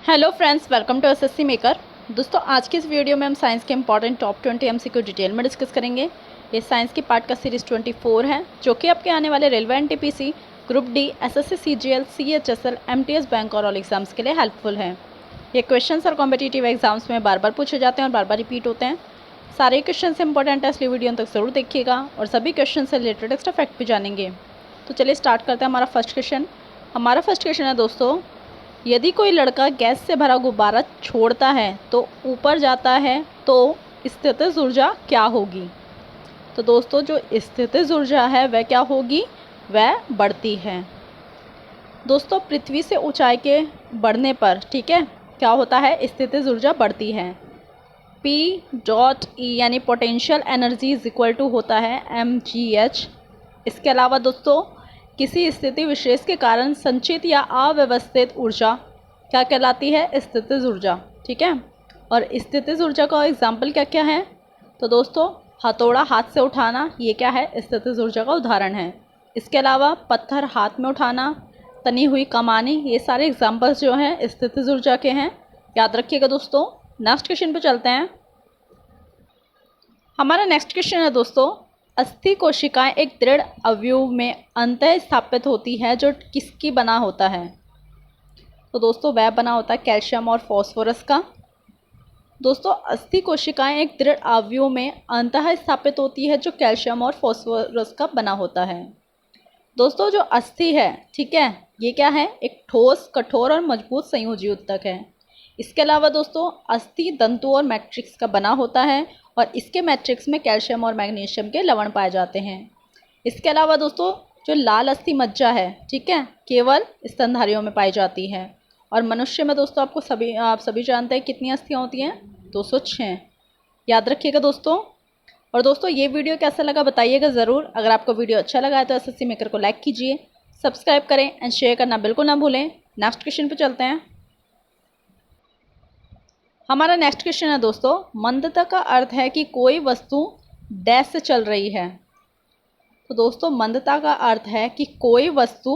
Hello friends, welcome to SSC maker. दोस्तों, आज की इस वीडियो में हम साइंस के इंपॉर्टेंट टॉप 20 एमसीक्यू डिटेल में डिस्कस करेंगे। ये साइंस की पार्ट का सीरीज़ 24 है, जो कि आपके आने वाले railway NTPC, group D, SSC CGL, CHSL, MTS, bank और ऑल एग्जाम्स के लिए हेल्पफुल है। ये क्वेश्चंस और कॉम्पिटिटिव एग्जाम्स में बार बार पूछे जाते हैं और बार बार रिपीट होते हैं। सारे क्वेश्चन इंपॉर्टेंट है, इसलिए वीडियो तक ज़रूर देखिएगा और सभी क्वेश्चन से रिलेटेड एक्स्ट्रा फैक्ट भी जानेंगे। तो चलिए स्टार्ट करते हैं। हमारा फर्स्ट क्वेश्चन है दोस्तों, यदि कोई लड़का गैस से भरा गुब्बारा छोड़ता है तो ऊपर जाता है तो स्थितिज ऊर्जा क्या होगी? तो दोस्तों, जो स्थितिज ऊर्जा है वह क्या होगी? वह बढ़ती है। दोस्तों, पृथ्वी से ऊंचाई के बढ़ने पर, ठीक है, क्या होता है? स्थितिज ऊर्जा बढ़ती है। P.E यानी potential energy is equal to होता है mgh। इसके अलावा दोस्तों, किसी स्थिति विशेष के कारण संचित या अव्यवस्थित ऊर्जा क्या कहलाती है? स्थितिज ऊर्जा, ठीक है। और स्थितिज ऊर्जा का एग्जाम्पल क्या क्या है? तो दोस्तों, हथौड़ा हाथ से उठाना, ये क्या है? स्थितिज ऊर्जा का उदाहरण है। इसके अलावा पत्थर हाथ में उठाना, तनी हुई कमानी, ये सारे एग्जाम्पल्स जो हैं स्थितिज ऊर्जा के हैं, याद रखिएगा दोस्तों। नेक्स्ट क्वेश्चन पे चलते हैं। हमारा नेक्स्ट क्वेश्चन है दोस्तों, अस्थि कोशिकाएं एक दृढ़ अवयव में अंतः स्थापित होती है जो किसकी बना होता है? तो दोस्तों, वह बना होता है कैल्शियम और फॉस्फोरस का। दोस्तों, अस्थि कोशिकाएं एक दृढ़ अवयव में अंतः स्थापित होती है जो कैल्शियम और फॉस्फोरस का बना होता है। दोस्तों, जो अस्थि है, ठीक है, ये क्या है? एक ठोस, कठोर और मजबूत संयोजी ऊतक है। इसके अलावा दोस्तों, अस्थि तंतु और मैट्रिक्स का बना होता है और इसके मैट्रिक्स में कैल्शियम और मैग्नीशियम के लवण पाए जाते हैं। इसके अलावा दोस्तों, जो लाल अस्थि मज्जा है, ठीक है, केवल स्तनधारियों में पाई जाती है। और मनुष्य में दोस्तों आप सभी जानते हैं कितनी अस्थियाँ होती हैं? 206। याद रखिएगा दोस्तों। और दोस्तों, ये वीडियो कैसा लगा बताइएगा ज़रूर। अगर आपको वीडियो अच्छा लगा है तो एसएससी मेकर को लाइक कीजिए, सब्सक्राइब करें एंड शेयर करना बिल्कुल ना भूलें। नेक्स्ट क्वेश्चन पर चलते हैं। हमारा नेक्स्ट क्वेश्चन है दोस्तों, मंदता का अर्थ है कि कोई वस्तु डैश से चल रही है। तो दोस्तों, मंदता का अर्थ है कि कोई वस्तु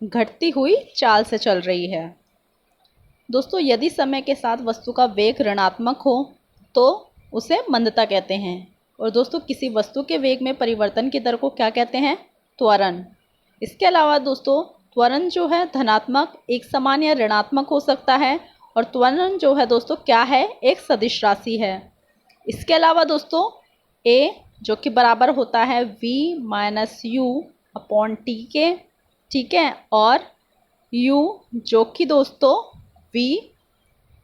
घटती हुई चाल से चल रही है। दोस्तों, यदि समय के साथ वस्तु का वेग ऋणात्मक हो तो उसे मंदता कहते हैं। और दोस्तों, किसी वस्तु के वेग में परिवर्तन की दर को क्या कहते हैं? त्वरण। इसके अलावा दोस्तों, त्वरण जो है धनात्मक, एक समान या ऋणात्मक हो सकता है। और त्वरण जो है दोस्तों क्या है? एक सदिश राशि है। इसके अलावा दोस्तों, a जो कि बराबर होता है v minus you upon T के, ठीक है, और u जो कि दोस्तों v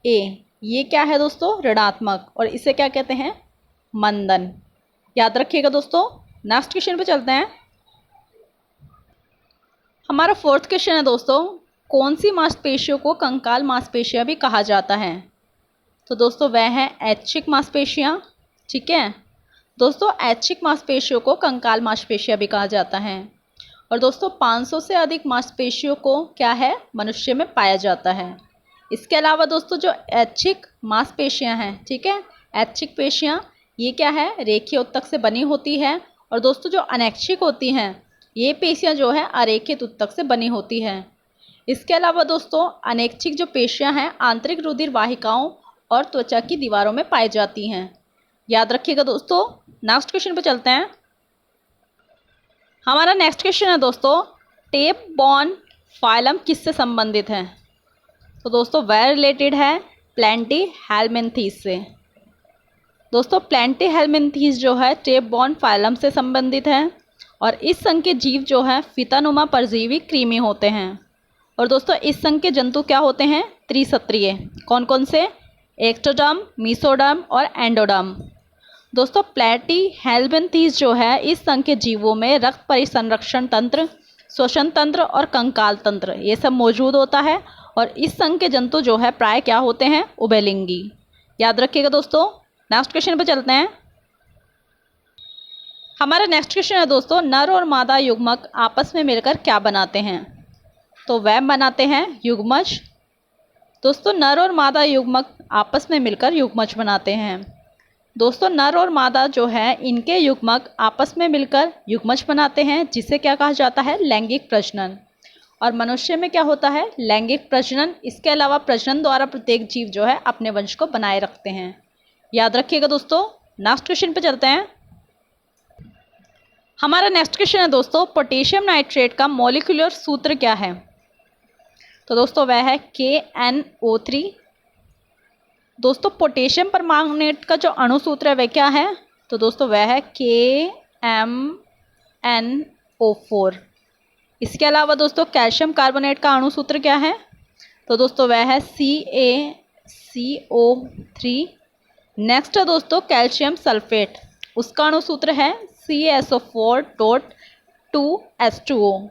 a, ये क्या है दोस्तों? ऋणात्मक, और इसे क्या कहते हैं? मंदन। याद रखिएगा दोस्तों। नेक्स्ट क्वेश्चन पे चलते हैं। हमारा फोर्थ क्वेश्चन है दोस्तों, कौन सी मांसपेशियों को कंकाल मांसपेशियां भी कहा जाता है? तो दोस्तों, वह है ऐच्छिक मांसपेशियां, ठीक है। दोस्तों, ऐच्छिक मांसपेशियों को कंकाल मांसपेशियां भी कहा जाता है। और दोस्तों, 500 से अधिक मांसपेशियों को क्या है? मनुष्य में पाया जाता है। इसके अलावा दोस्तों, जो ऐच्छिक मांसपेशियां हैं, ठीक है, ऐच्छिक पेशियां, ये क्या है? रेखीय ऊतक से बनी होती है। और दोस्तों, जो अनैच्छिक होती हैं, ये पेशियां जो है अरेखित ऊतक से बनी होती हैं। इसके अलावा दोस्तों, अनैच्छिक जो पेशियां हैं आंतरिक रुधिर वाहिकाओं और त्वचा की दीवारों में पाई जाती हैं। याद रखिएगा दोस्तों। नेक्स्ट क्वेश्चन पे चलते हैं। हमारा नेक्स्ट क्वेश्चन है दोस्तों, टेप बॉर्न फाइलम किससे संबंधित है? तो दोस्तों, वह रिलेटेड है प्लैंटीहेल्मिन्थीस से। दोस्तों, प्लैंटीहेल्मिन्थीस जो है टेप बॉर्न फाइलम से संबंधित है। और इस संघ के जीव जो है फीतानुमा परजीवी कृमि होते हैं। और दोस्तों, इस संघ के जंतु क्या होते हैं? त्रिसत्रिय। कौन कौन से? एक्टोडर्म, मीसोडर्म और एंडोडर्म। दोस्तों, प्लैंटीहेल्मिन्थीस जो है इस संघ के जीवों में रक्त परिसंरक्षण तंत्र, श्वसन तंत्र और कंकाल तंत्र, ये सब मौजूद होता है। और इस संघ के जंतु जो है प्राय क्या होते हैं? उभयलिंगी। याद रखिएगा दोस्तों। नेक्स्ट क्वेश्चन पर चलते हैं। हमारा नेक्स्ट क्वेश्चन है दोस्तों, नर और मादा युग्मक आपस में मिलकर क्या बनाते हैं? तो वह बनाते हैं युग्मज। दोस्तों, नर और मादा युग्मक आपस में मिलकर युग्मज बनाते हैं। दोस्तों, नर और मादा जो है इनके युग्मक आपस में मिलकर युग्मज बनाते हैं, जिसे क्या कहा जाता है? लैंगिक प्रजनन। और मनुष्य में क्या होता है, लैंगिक प्रजनन। इसके अलावा प्रजनन द्वारा प्रत्येक जीव जो है अपने वंश को बनाए रखते हैं। याद रखिएगा दोस्तों। नेक्स्ट क्वेश्चन पे चलते हैं। हमारा नेक्स्ट क्वेश्चन है दोस्तों, पोटेशियम नाइट्रेट का मॉलिक्यूलर सूत्र क्या है? तो दोस्तों वह है KNO3। दोस्तों पोटेशियम परमांगनेट का जो अणु सूत्र है वह क्या है? तो दोस्तों वह है KMnO4। इसके अलावा दोस्तों कैल्शियम कार्बोनेट का अणु सूत्र क्या है? तो दोस्तों वह है CaCO3। नेक्स्ट है दोस्तों कैल्शियम सल्फेट, उसका अणु सूत्र है CaSO4.2H2O।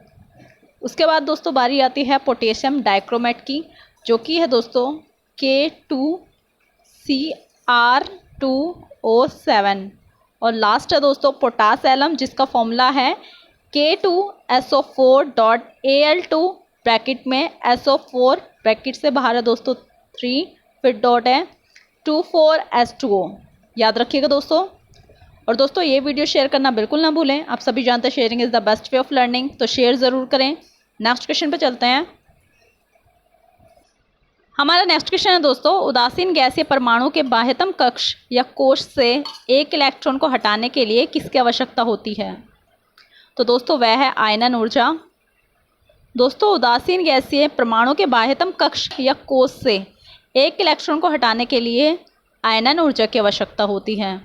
उसके बाद दोस्तों बारी आती है पोटेशियम डाइक्रोमेट की, जो कि है दोस्तों K2Cr2O7। और लास्ट है दोस्तों पोटास एलम, जिसका फॉर्मूला है K2SO4.Al2 ब्रैकेट में SO4 ब्रैकेट से बाहर है दोस्तों 3 फिर डॉट है 24H2O। याद रखिएगा दोस्तों। और दोस्तों ये वीडियो शेयर करना बिल्कुल ना भूलें। आप सभी जानते हैं sharing is the best way of learning, तो शेयर ज़रूर करें। नेक्स्ट क्वेश्चन पे चलते हैं। हमारा नेक्स्ट क्वेश्चन है दोस्तों, उदासीन गैसीय परमाणु के बाह्यतम कक्ष या कोश से एक इलेक्ट्रॉन को हटाने के लिए किसकी आवश्यकता होती है? तो दोस्तों वह है आयनन ऊर्जा। दोस्तों उदासीन गैसीय परमाणु के बाह्यतम कक्ष या कोश से एक इलेक्ट्रॉन को हटाने के लिए आयनन ऊर्जा की आवश्यकता होती है।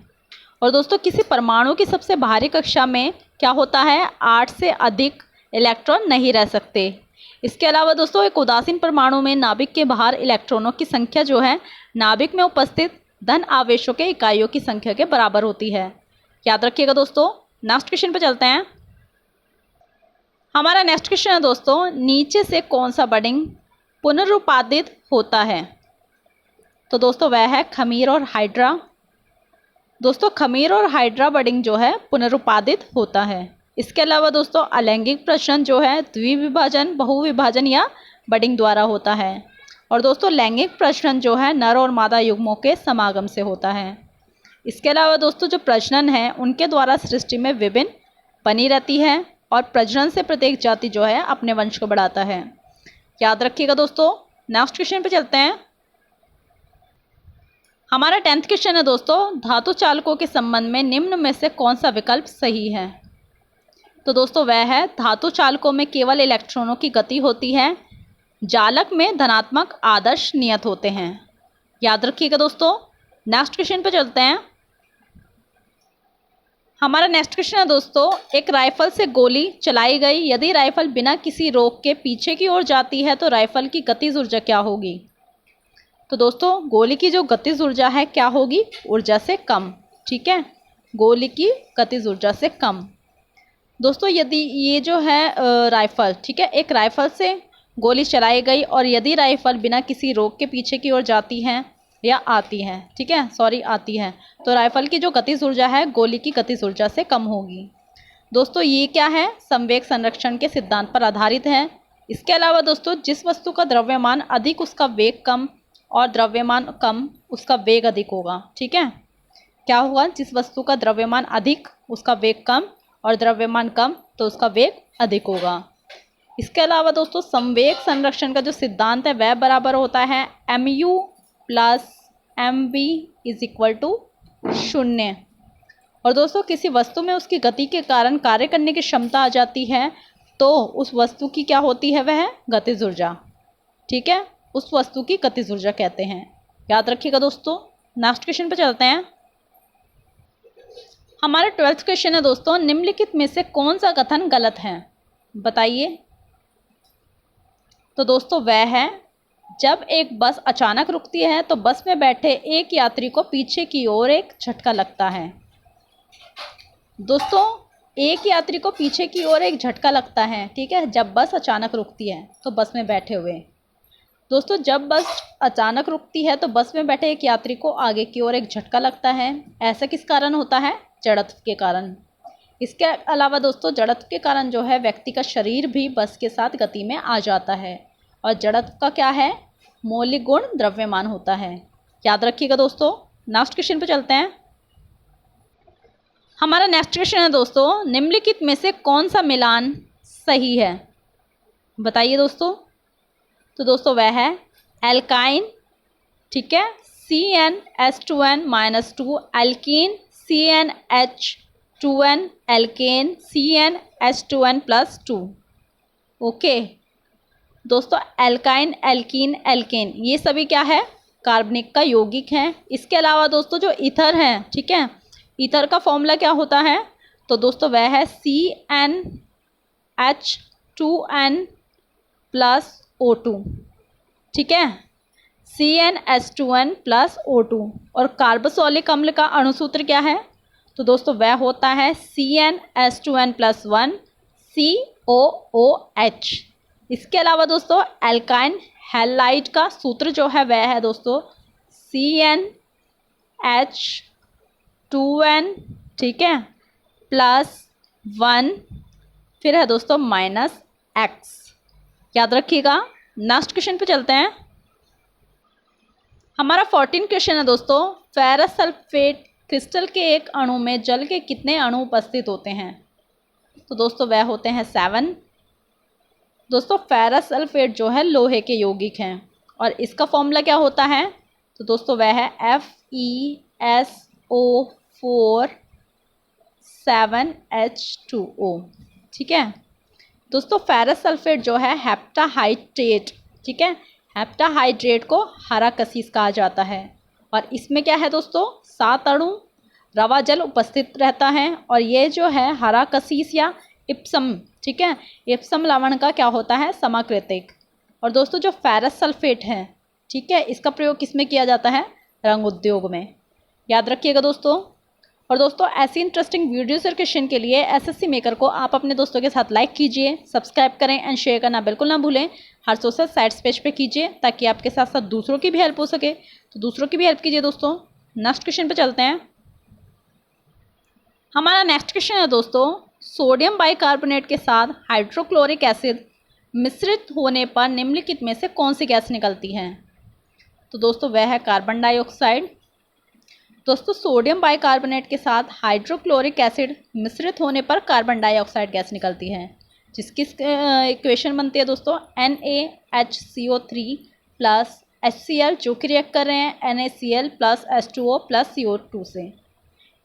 और दोस्तों किसी परमाणु की सबसे बाहरी कक्षा में क्या होता है, 8 से अधिक इलेक्ट्रॉन नहीं रह सकते। इसके अलावा दोस्तों एक उदासीन परमाणु में नाभिक के बाहर इलेक्ट्रॉनों की संख्या जो है नाभिक में उपस्थित धन आवेशों के इकाइयों की संख्या के बराबर होती है। याद रखिएगा दोस्तों। नेक्स्ट क्वेश्चन पे चलते हैं। हमारा नेक्स्ट क्वेश्चन है दोस्तों, नीचे से कौन सा बडिंग पुनरुत्पादित होता है? तो दोस्तों वह है खमीर और हाइड्रा। दोस्तों खमीर और हाइड्रा बडिंग जो है पुनरुत्पादित होता है। इसके अलावा दोस्तों अलैंगिक प्रजनन जो है द्विविभाजन, बहुविभाजन या बडिंग द्वारा होता है। और दोस्तों लैंगिक प्रजनन जो है नर और मादा युग्मों के समागम से होता है। इसके अलावा दोस्तों जो प्रजनन है उनके द्वारा सृष्टि में विभिन्न बनी रहती है और प्रजनन से प्रत्येक जाति जो है अपने वंश को बढ़ाता है। याद रखिएगा दोस्तों। नेक्स्ट क्वेश्चन पे चलते हैं। हमारा 10th क्वेश्चन है दोस्तों, धातु चालकों के संबंध में निम्न में से कौन सा विकल्प सही है? तो दोस्तों वह है धातु चालकों में केवल इलेक्ट्रॉनों की गति होती है, जालक में धनात्मक आदर्श नियत होते हैं। याद रखिएगा दोस्तों। नेक्स्ट क्वेश्चन पे चलते हैं। हमारा नेक्स्ट क्वेश्चन है दोस्तों, एक राइफल से गोली चलाई गई, यदि राइफल बिना किसी रोक के पीछे की ओर जाती है तो राइफल की गतिज ऊर्जा क्या होगी? तो दोस्तों गोली की जो गतिज ऊर्जा है क्या होगी, ऊर्जा से कम। ठीक है, गोली की गतिज ऊर्जा से कम। दोस्तों यदि ये जो है राइफल, ठीक है, एक राइफल से गोली चलाई गई और यदि राइफल बिना किसी रोक के पीछे की ओर जाती है या आती है, ठीक है, सॉरी आती है, तो राइफल की जो गतिज ऊर्जा है गोली की गतिज ऊर्जा से कम होगी। दोस्तों ये क्या है, संवेग संरक्षण के सिद्धांत पर आधारित है। इसके अलावा दोस्तों जिस वस्तु का द्रव्यमान अधिक उसका वेग कम और द्रव्यमान कम उसका वेग अधिक होगा। ठीक है, क्या होगा, जिस वस्तु का द्रव्यमान अधिक उसका वेग कम और द्रव्यमान कम तो उसका वेग अधिक होगा। इसके अलावा दोस्तों संवेग संरक्षण का जो सिद्धांत है वह बराबर होता है mu + mv = 0। और दोस्तों किसी वस्तु में उसकी गति के कारण कार्य करने की क्षमता आ जाती है तो उस वस्तु की क्या होती है, वह गतिज ऊर्जा। ठीक है, उस वस्तु की गतिज ऊर्जा कहते हैं। याद रखिएगा दोस्तों। नेक्स्ट क्वेश्चन पे चलते हैं। हमारा 12th क्वेश्चन है दोस्तों, निम्नलिखित में से कौन सा कथन गलत है, बताइए। तो दोस्तों वह है, जब एक बस अचानक रुकती है तो बस में बैठे एक यात्री को पीछे की ओर एक झटका लगता है। दोस्तों एक यात्री को पीछे की ओर एक झटका लगता है, ठीक है, जब बस अचानक रुकती है तो बस में बैठे हुए। दोस्तों जब बस अचानक रुकती है तो बस में बैठे एक यात्री को आगे की ओर एक झटका लगता है। ऐसा किस कारण होता है, जड़त्व के कारण। इसके अलावा दोस्तों जड़त्व के कारण जो है व्यक्ति का शरीर भी बस के साथ गति में आ जाता है और जड़त्व का क्या है, मौलिक गुण द्रव्यमान होता है। याद रखिएगा दोस्तों। नेक्स्ट क्वेश्चन पे चलते हैं। हमारा नेक्स्ट क्वेश्चन है दोस्तों, निम्नलिखित में से कौन सा मिलान सही है, बताइए दोस्तों। तो दोस्तों वह है एल्काइन, ठीक है, CnH2n-2, alkene CnH2n, alkane CnH2n+2। Okay दोस्तों, एल्काइन, एल्कीन, एल्केन ये सभी क्या है, कार्बनिक का यौगिक हैं। इसके अलावा दोस्तों जो ईथर हैं, ठीक है, ईथर का फॉर्मूला क्या होता है, तो दोस्तों वह है CnH2n+O2, ठीक है, CnH2n+O2। और कार्बोक्सिलिक अम्ल का अणुसूत्र क्या है, तो दोस्तों वह होता है CnH2n+1 COOH। इसके अलावा दोस्तों एल्काइन हैलाइड का सूत्र जो है वह है दोस्तों CnH2n, ठीक है, +1, फिर है दोस्तों -X। याद रखिएगा। नेक्स्ट क्वेश्चन पे चलते हैं। हमारा 14 क्वेश्चन है दोस्तों, फेरस सल्फेट क्रिस्टल के एक अणु में जल के कितने अणु उपस्थित होते हैं, तो दोस्तों वह होते हैं 7। दोस्तों फेरस सल्फेट जो है लोहे के यौगिक हैं और इसका फॉर्मूला क्या होता है, तो दोस्तों वह है FeSO4 7H2O, ठीक है। दोस्तों फेरस सल्फेट जो है हेप्टाहाइड्रेट, ठीक है, हेप्टाहाइड्रेट को हरा कसीस कहा जाता है और इसमें क्या है दोस्तों 7 अणु रवा जल उपस्थित रहता है और ये जो है हरा कसीस या इप्सम, ठीक है, इप्सम लवण का क्या होता है समाकृतिक। और दोस्तों जो फेरस सल्फेट है, ठीक है, इसका प्रयोग किसमें किया जाता है, रंग उद्योग में। याद रखिएगा दोस्तों। और दोस्तों ऐसी इंटरेस्टिंग वीडियोस और क्वेश्चन के लिए एसएससी मेकर को आप अपने दोस्तों के साथ लाइक कीजिए, सब्सक्राइब करें एंड शेयर करना बिल्कुल ना भूलें। हर सोशल साइट्स पेज पे कीजिए ताकि आपके साथ साथ दूसरों की भी हेल्प हो सके, तो दूसरों की भी हेल्प कीजिए दोस्तों। नेक्स्ट क्वेश्चन पे चलते हैं। हमारा नेक्स्ट क्वेश्चन है दोस्तों, सोडियम बाइकार्बोनेट के साथ हाइड्रोक्लोरिक एसिड मिश्रित होने पर निम्नलिखित में से कौन सी गैस निकलती है, तो दोस्तों वह है कार्बन डाइऑक्साइड। दोस्तों सोडियम बाइकार्बोनेट के साथ हाइड्रोक्लोरिक एसिड मिश्रित होने पर कार्बन डाइऑक्साइड गैस निकलती है, जिसकी इक्वेशन बनती है दोस्तों NaHCO3 + HCl, जो कि रिएक्ट कर रहे हैं NaCl + H2O + CO2 से।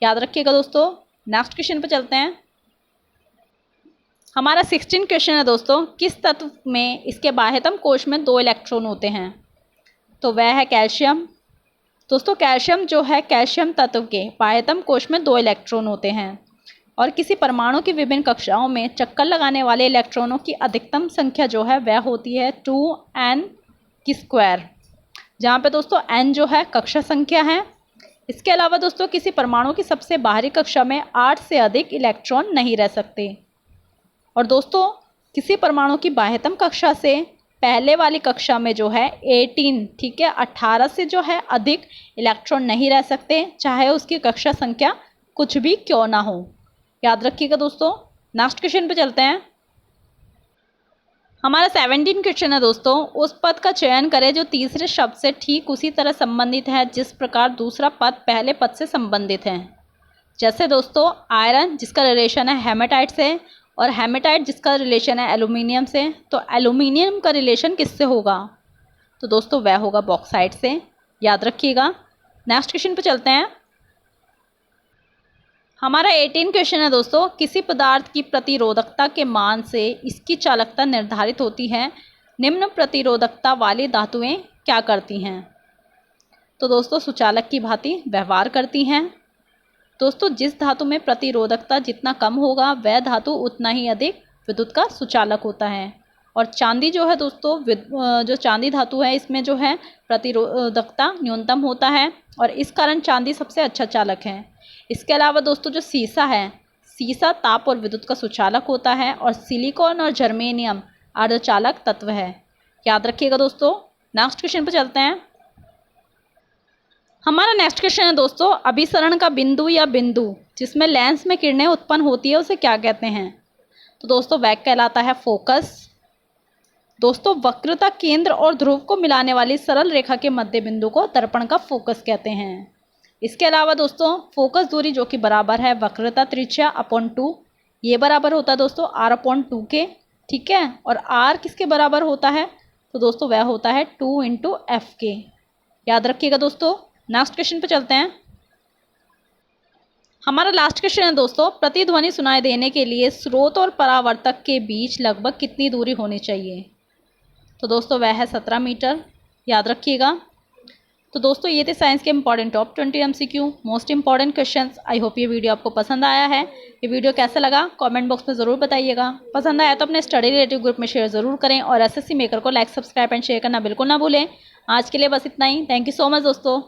याद रखिएगा दोस्तों। नेक्स्ट क्वेश्चन पे चलते हैं। हमारा 16 क्वेश्चन है दोस्तों, किस तत्व में इसके बाह्यतम कोश में 2 इलेक्ट्रॉन होते हैं, तो वह है कैल्शियम। दोस्तों कैल्शियम जो है कैल्शियम तत्व के बाह्यतम कोश में 2 इलेक्ट्रॉन होते हैं और किसी परमाणु की विभिन्न कक्षाओं में चक्कर लगाने वाले इलेक्ट्रॉनों की अधिकतम संख्या जो है वह होती है 2n², जहाँ पे दोस्तों n जो है कक्षा संख्या है। इसके अलावा दोस्तों किसी परमाणु की सबसे बाहरी कक्षा में 8 से अधिक इलेक्ट्रॉन नहीं रह सकते और दोस्तों किसी परमाणु की बाह्यतम कक्षा से पहले वाली कक्षा में जो है 18, ठीक है, 18 से जो है अधिक इलेक्ट्रॉन नहीं रह सकते, चाहे उसकी कक्षा संख्या कुछ भी क्यों ना हो। याद रखिएगा दोस्तों। नेक्स्ट क्वेश्चन पे चलते हैं। हमारा 17 क्वेश्चन है दोस्तों, उस पद का चयन करें जो तीसरे शब्द से ठीक उसी तरह संबंधित है जिस प्रकार दूसरा पद पहले पद से संबंधित है। जैसे दोस्तों आयरन जिसका रिलेशन है हेमेटाइट से और हेमेटाइट जिसका रिलेशन है एल्यूमिनियम से, तो एल्यूमिनियम का रिलेशन किससे होगा, तो दोस्तों वह होगा बॉक्साइट से। याद रखिएगा। नेक्स्ट क्वेश्चन पे चलते हैं। हमारा 18 क्वेश्चन है दोस्तों, किसी पदार्थ की प्रतिरोधकता के मान से इसकी चालकता निर्धारित होती है, निम्न प्रतिरोधकता वाली धातुएं क्या करती हैं, तो दोस्तों सुचालक की भांति व्यवहार करती हैं। दोस्तों जिस धातु में प्रतिरोधकता जितना कम होगा वह धातु उतना ही अधिक विद्युत का सुचालक होता है। और चांदी जो है दोस्तों जो चांदी धातु है इसमें जो है प्रतिरोधकता न्यूनतम होता है और इस कारण चांदी सबसे अच्छा चालक है। इसके अलावा दोस्तों जो सीसा है, सीसा ताप और विद्युत का सुचालक होता है और सिलिकॉन और जर्मेनियम अर्धचालक तत्व है। याद रखिएगा दोस्तों। नेक्स्ट क्वेश्चन पर चलते हैं। हमारा नेक्स्ट क्वेश्चन है दोस्तों, अभिसरण का बिंदु या बिंदु जिसमें लेंस में किरणें उत्पन्न होती है उसे क्या कहते हैं, तो दोस्तों वह कहलाता है फोकस। दोस्तों वक्रता केंद्र और ध्रुव को मिलाने वाली सरल रेखा के मध्य बिंदु को दर्पण का फोकस कहते हैं। इसके अलावा दोस्तों फोकस दूरी जो कि बराबर है वक्रता त्रिज्या अपॉन 2, ये बराबर होता है दोस्तों r/2 के। ठीक है। और आर किसके बराबर होता है, तो दोस्तों वह होता है 2 इंटू एफ के। याद रखिएगा दोस्तों। नेक्स्ट क्वेश्चन पे चलते हैं। हमारा लास्ट क्वेश्चन है दोस्तों, प्रतिध्वनि सुनाई देने के लिए स्रोत और परावर्तक के बीच लगभग कितनी दूरी होनी चाहिए, तो दोस्तों वह है 17 मीटर। याद रखिएगा। तो दोस्तों ये थे साइंस के important top 20 MCQ most important questions. I hope ये वीडियो आपको पसंद आया है। ये वीडियो कैसा लगा कमेंट बॉक्स में ज़रूर बताइएगा। पसंद आया तो अपने स्टडी रिलेटिव ग्रुप में शेयर ज़रूर करें और एसएससी मेकर को लाइक सब्सक्राइब एंड शेयर करना बिल्कुल ना भूलें। आज के लिए बस इतना ही। थैंक यू सो मच दोस्तों।